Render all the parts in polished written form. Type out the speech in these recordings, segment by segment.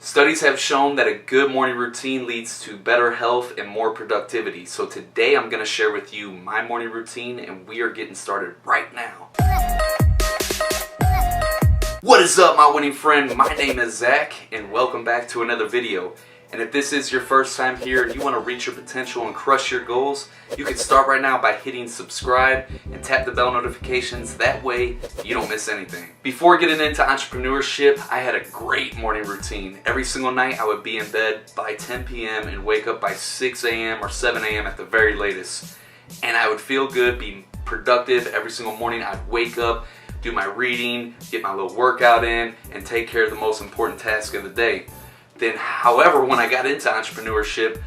Studies have shown that a good morning routine leads to better health and more productivity. So today I'm going to share with you my morning routine, and we are getting started right now. What is up, my winning friend? My name is Zach, and welcome back to another video. And if this is your first time here and you want to reach your potential and crush your goals, you can start right now by hitting subscribe and tap the bell notifications. That way you don't miss anything. Before getting into entrepreneurship, I had a great morning routine. Every single night I would be in bed by 10 p.m. and wake up by 6 a.m. or 7 a.m. at the very latest. And I would feel good, be productive every single morning. I'd wake up, do my reading, get my little workout in, and take care of the most important task of the day. Then, however, when I got into entrepreneurship,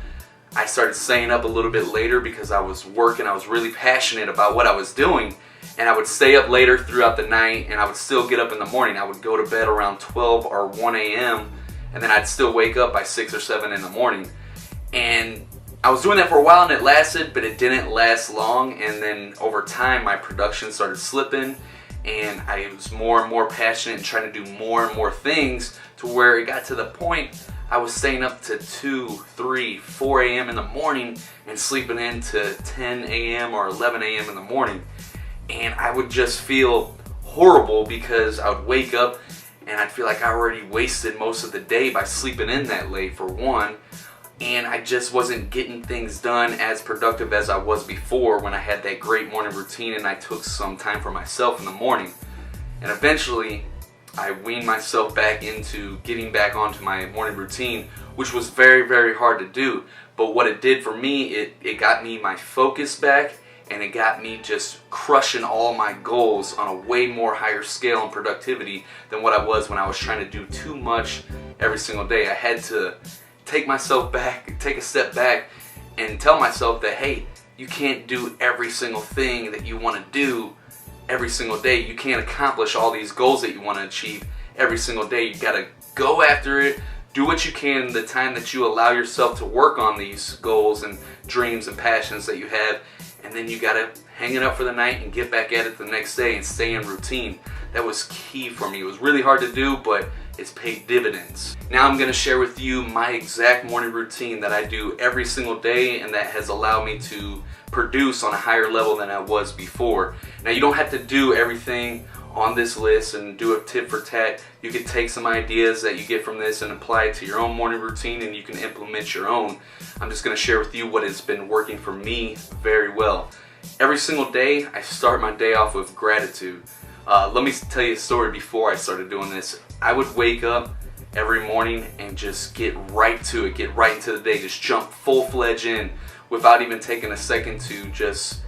I started staying up a little bit later because I was working. I was really passionate about what I was doing, and I would stay up later throughout the night, and I would still get up in the morning. I would go to bed around 12 or 1 a.m., and then I'd still wake up by 6 or 7 in the morning. And I was doing that for a while, and it lasted, but it didn't last long. And then over time, my production started slipping, and I was more and more passionate and trying to do more and more things, to where it got to the point I was staying up to 2, 3, 4 a.m. in the morning and sleeping into 10 a.m. or 11 a.m. in the morning. And I would just feel horrible because I would wake up and I'd feel like I already wasted most of the day by sleeping in that late, for one. And I just wasn't getting things done as productive as I was before, when I had that great morning routine and I took some time for myself in the morning. And eventually I weaned myself back into getting back onto my morning routine, which was very, very hard to do. But what it did for me, it got me my focus back, and it got me just crushing all my goals on a way more higher scale and productivity than what I was when I was trying to do too much every single day. I had to take myself back, take a step back, and tell myself that, hey, you can't do every single thing that you want to do every single day. You can't accomplish all these goals that you want to achieve every single day. You gotta go after it, do what you can the time that you allow yourself to work on these goals and dreams and passions that you have, and then you gotta hang it up for the night and get back at it the next day and stay in routine. That was key for me. It was really hard to do, but it's paid dividends. Now I'm gonna share with you my exact morning routine that I do every single day, and that has allowed me to produce on a higher level than I was before. Now, you don't have to do everything on this list and do it tit for tat. You can take some ideas that you get from this and apply it to your own morning routine, and you can implement your own. I'm just going to share with you what has been working for me very well. Every single day, I start my day off with gratitude. Let me tell you a story before I started doing this. I would wake up every morning and just get right to it, get right into the day, just jump full-fledged in without even taking a second to just,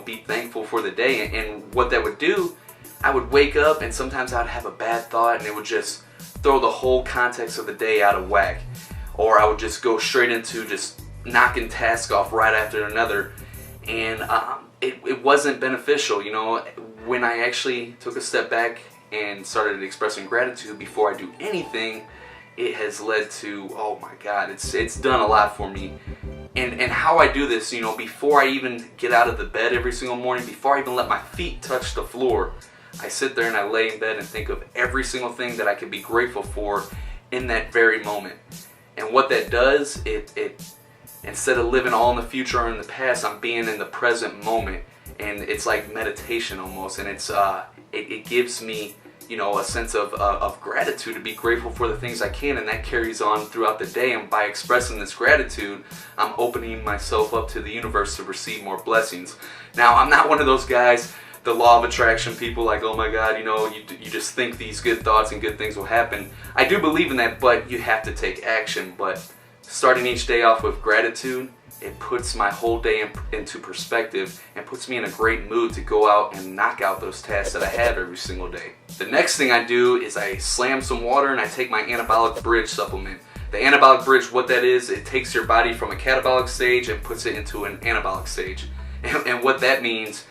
be thankful for the day. And what that would do, I would wake up and sometimes I'd have a bad thought and it would just throw the whole context of the day out of whack. Or I would just go straight into just knocking tasks off right after another. And it wasn't beneficial. When I actually took a step back and started expressing gratitude before I do anything, it has led to, oh my God, it's done a lot for me. And how I do this, before I even get out of the bed every single morning, before I even let my feet touch the floor, I sit there and I lay in bed and think of every single thing that I could be grateful for in that very moment. And what that does, it instead of living all in the future or in the past, I'm being in the present moment. And it's like meditation almost, and it gives me a sense of gratitude, to be grateful for the things I can, and that carries on throughout the day. And by expressing this gratitude, I'm opening myself up to the universe to receive more blessings. Now, I'm not one of those guys, the law of attraction people, like, oh my God, you just think these good thoughts and good things will happen. I do believe in that, but you have to take action. But starting each day off with gratitude, it puts my whole day into perspective and puts me in a great mood to go out and knock out those tasks that I have every single day. The next thing I do is I slam some water and I take my anabolic bridge supplement. The anabolic bridge, what that is, it takes your body from a catabolic stage and puts it into an anabolic stage. And what that means,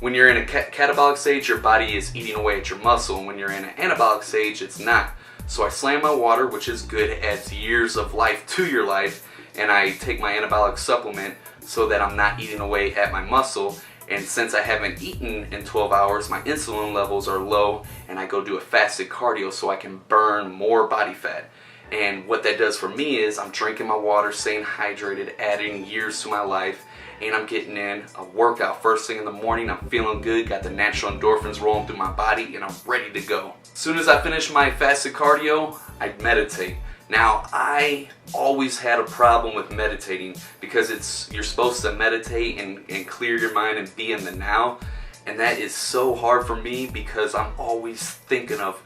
when you're in a catabolic stage, your body is eating away at your muscle, and when you're in an anabolic stage, it's not. So I slam my water, which is good, it adds years of life to your life, and I take my anabolic supplement so that I'm not eating away at my muscle. And since I haven't eaten in 12 hours, my insulin levels are low, and I go do a fasted cardio so I can burn more body fat. And what that does for me is I'm drinking my water, staying hydrated, adding years to my life, and I'm getting in a workout first thing in the morning. I'm feeling good, got the natural endorphins rolling through my body, and I'm ready to go. As soon as I finish my fasted cardio, I meditate. Now, I always had a problem with meditating because you're supposed to meditate and clear your mind and be in the now, and that is so hard for me because I'm always thinking of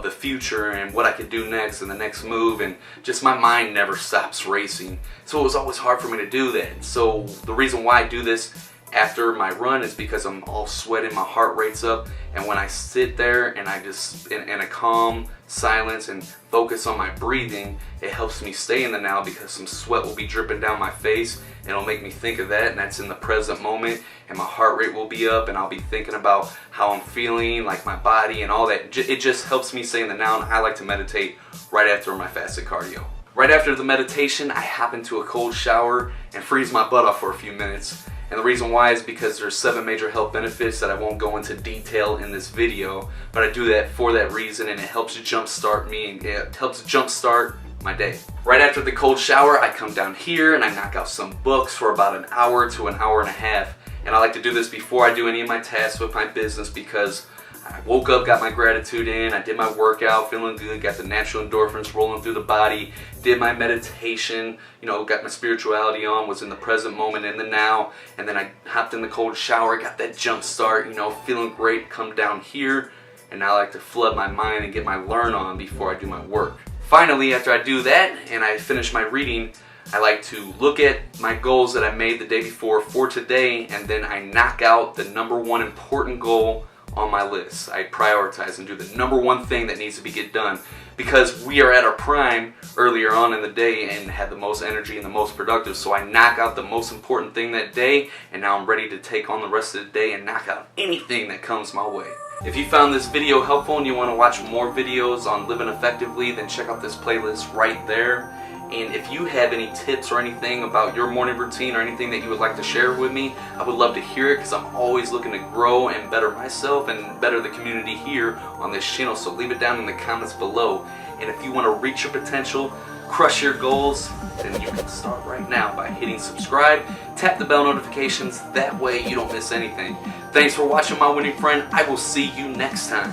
the future and what I could do next and the next move, and just my mind never stops racing. So it was always hard for me to do that. So the reason why I do this after my run is because I'm all sweating, my heart rate's up, and when I sit there and I just in a calm silence and focus on my breathing, it helps me stay in the now because some sweat will be dripping down my face and it'll make me think of that, and that's in the present moment, and my heart rate will be up and I'll be thinking about how I'm feeling, like my body and all that. It just helps me stay in the now, and I like to meditate right after my fasted cardio. Right after the meditation, I hop into a cold shower and freeze my butt off for a few minutes. And the reason why is because there's 7 major health benefits that I won't go into detail in this video, but I do that for that reason, and it helps jumpstart me, and it helps jumpstart my day. Right after the cold shower, I come down here and I knock out some books for about an hour to an hour and a half. And I like to do this before I do any of my tasks with my business because I woke up, got my gratitude in, I did my workout, feeling good, got the natural endorphins rolling through the body, did my meditation, got my spirituality on, was in the present moment, in the now, and then I hopped in the cold shower, got that jump start, feeling great, come down here, and now I like to flood my mind and get my learn on before I do my work. Finally, after I do that and I finish my reading, I like to look at my goals that I made the day before for today, and then I knock out the #1 important goal on my list. I prioritize and do the #1 thing that needs to get done, because we are at our prime earlier on in the day and have the most energy and the most productive. So I knock out the most important thing that day, and now I'm ready to take on the rest of the day and knock out anything that comes my way. If you found this video helpful and you want to watch more videos on living effectively, then check out this playlist right there. And if you have any tips or anything about your morning routine or anything that you would like to share with me, I would love to hear it, because I'm always looking to grow and better myself and better the community here on this channel. So leave it down in the comments below. And if you want to reach your potential, crush your goals, then you can start right now by hitting subscribe, tap the bell notifications, that way you don't miss anything. Thanks for watching, my winning friend. I will see you next time.